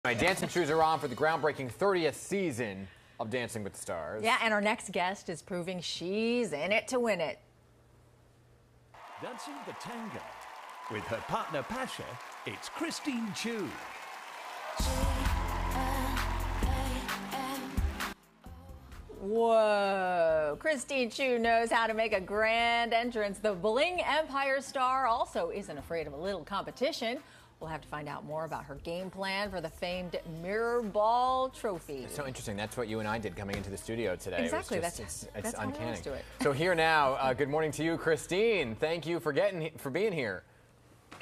My dancing shoes are on for the groundbreaking 30th season of Dancing with the Stars. Yeah, and our next guest is proving she's in it to win it. Dancing the tango. With her partner Pasha, it's Christine Chiu. Whoa, Christine Chiu knows how to make a grand entrance. The Bling Empire star also isn't afraid of a little competition. We'll have to find out more about her game plan for the famed Mirror Ball Trophy. It's so interesting. That's what you and I did coming into the studio today. Exactly. It's uncanny. To it. So here now, good morning to you, Christine. Thank you for being here.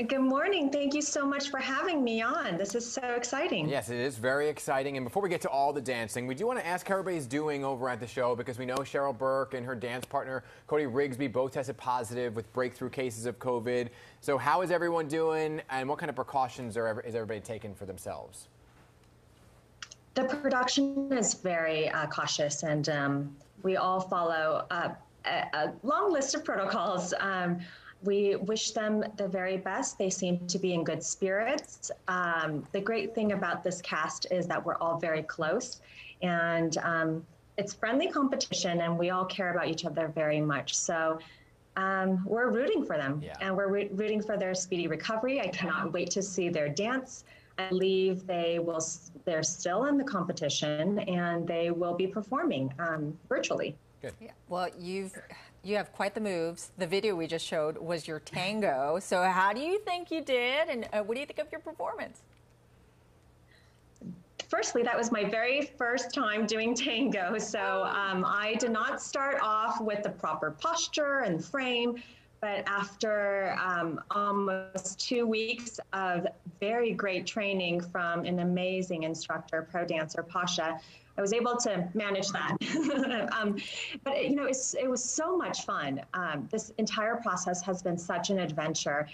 Good morning. Thank you so much for having me on. This is so exciting. Yes, it is very exciting. And before we get to all the dancing, we do want to ask how everybody's doing over at the show, because we know Cheryl Burke and her dance partner, Cody Rigsby, both tested positive with breakthrough cases of COVID. So how is everyone doing, and what kind of precautions is everybody taking for themselves? The production is very cautious, and we all follow a long list of protocols. We wish them the very best. They seem to be in good spirits. The great thing about this cast is that we're all very close, and it's friendly competition, and we all care about each other very much. So we're rooting for them, and we're rooting for their speedy recovery. I cannot wait to see their dance. I believe they're still in the competition, and they will be performing virtually. Good. Yeah. Well, you have quite the moves. The video we just showed was your tango. So how do you think you did, and what do you think of your performance? Firstly, that was my very first time doing tango, so I did not start off with the proper posture and frame, but after almost 2 weeks of very great training from an amazing instructor, pro dancer Pasha, I was able to manage that. But it was so much fun. This entire process has been such an adventure.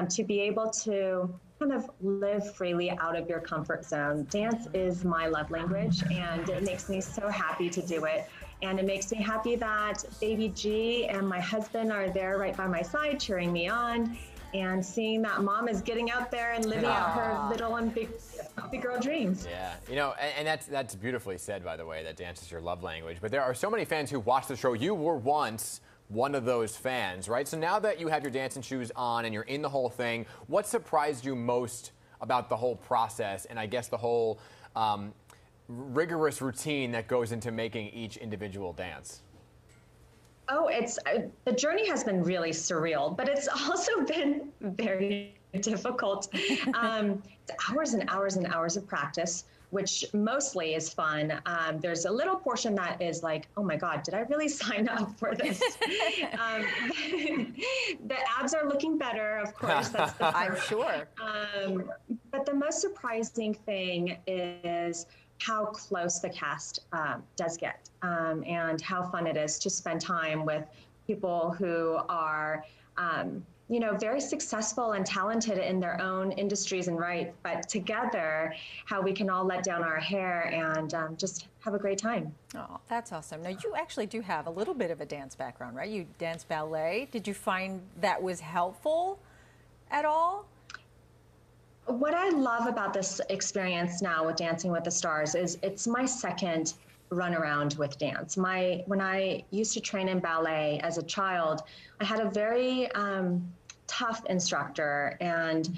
To be able to kind of live freely out of your comfort zone. Dance is my love language, and it makes me so happy to do it. And it makes me happy that baby G and my husband are there right by my side cheering me on, and seeing that mom is getting out there and living out her little and big girl dreams. Yeah, and that's beautifully said, by the way, that dance is your love language. But there are so many fans who watch the show. You were once one of those fans, right? So now that you have your dancing shoes on and you're in the whole thing, what surprised you most about the whole process, and I guess the whole rigorous routine that goes into making each individual dance? Oh, the journey has been really surreal, but it's also been very difficult. It's hours and hours and hours of practice, which mostly is fun. There's a little portion that is like, oh my God, did I really sign up for this? The abs are looking better, of course. That's the I'm sure. But the most surprising thing is how close the cast does get, and how fun it is to spend time with people who are very successful and talented in their own industries and right, but together, how we can all let down our hair and just have a great time. Oh, that's awesome. Now, you actually do have a little bit of a dance background, right? You dance ballet. Did you find that was helpful at all? What I love about this experience now with Dancing with the Stars is it's my second run around with dance. When I used to train in ballet as a child, I had a very tough instructor, and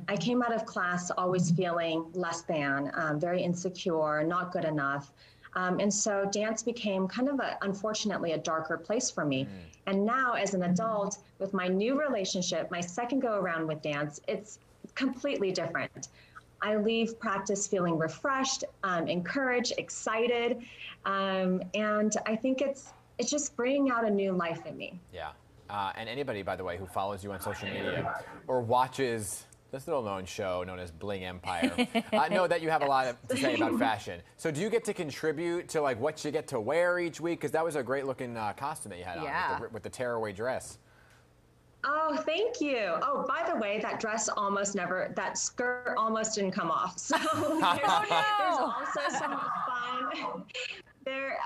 I came out of class always feeling less than, very insecure, not good enough. And so dance became kind of unfortunately a darker place for me. And now as an adult, with my new relationship, my second go around with dance, it's completely different. I leave practice feeling refreshed, encouraged, excited, and I think it's just bringing out a new life in me. Yeah, and anybody, by the way, who follows you on social media or watches this little-known show known as Bling Empire, know that you have a lot to say about fashion. So do you get to contribute to like what you get to wear each week? Because that was a great-looking costume that you had on with the tearaway dress. Oh, thank you. Oh, by the way, that skirt almost didn't come off. So there's also some There,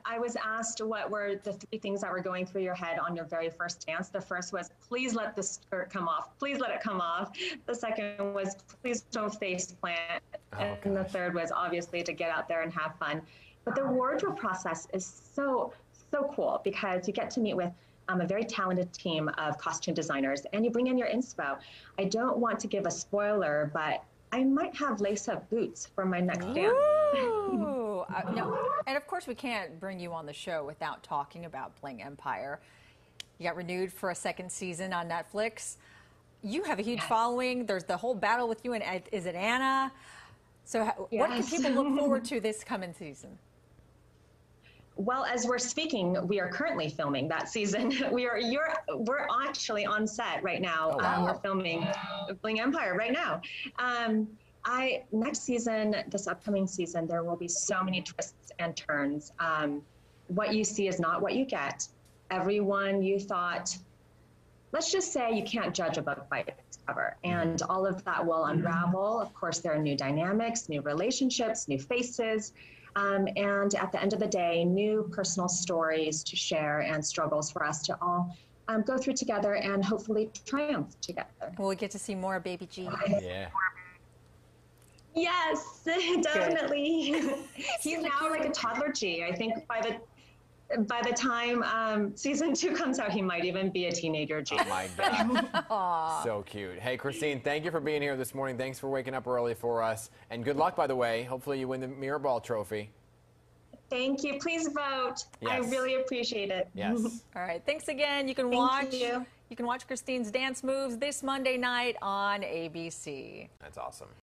I was asked what were the 3 things that were going through your head on your very first dance. The first was, please let the skirt come off. Please let it come off. The second was, please don't face plant. And the third was obviously to get out there and have fun. But the wardrobe process is so cool because you get to meet with a very talented team of costume designers and you bring in your inspo. I don't want to give a spoiler, but I might have lace-up boots for my next dance. No. And of course, we can't bring you on the show without talking about Bling Empire. You got renewed for a 2nd season on Netflix. You have a huge following. There's the whole battle with you and is it Anna? So what can people look forward to this coming season? Well, as we're speaking, we are currently filming that season. We're actually on set right now. Oh, wow. We're filming Bling Empire right now. Next season, this upcoming season, there will be so many twists and turns. What you see is not what you get. Everyone you thought, let's just say you can't judge a book by its cover, and all of that will unravel. Of course, there are new dynamics, new relationships, new faces. And at the end of the day, new personal stories to share and struggles for us to all go through together and hopefully triumph together. Will we get to see more of Baby G? Yeah. Yes, definitely. He's now like a toddler G. I think by the time season 2 comes out, he might even be a teenager G. Oh my God. So cute. Hey, Christine, thank you for being here this morning. Thanks for waking up early for us. And good luck, by the way. Hopefully you win the Mirror Ball trophy. Thank you. Please vote. Yes. I really appreciate it. Yes. All right. Thanks again. You can watch Christine's dance moves this Monday night on ABC. That's awesome.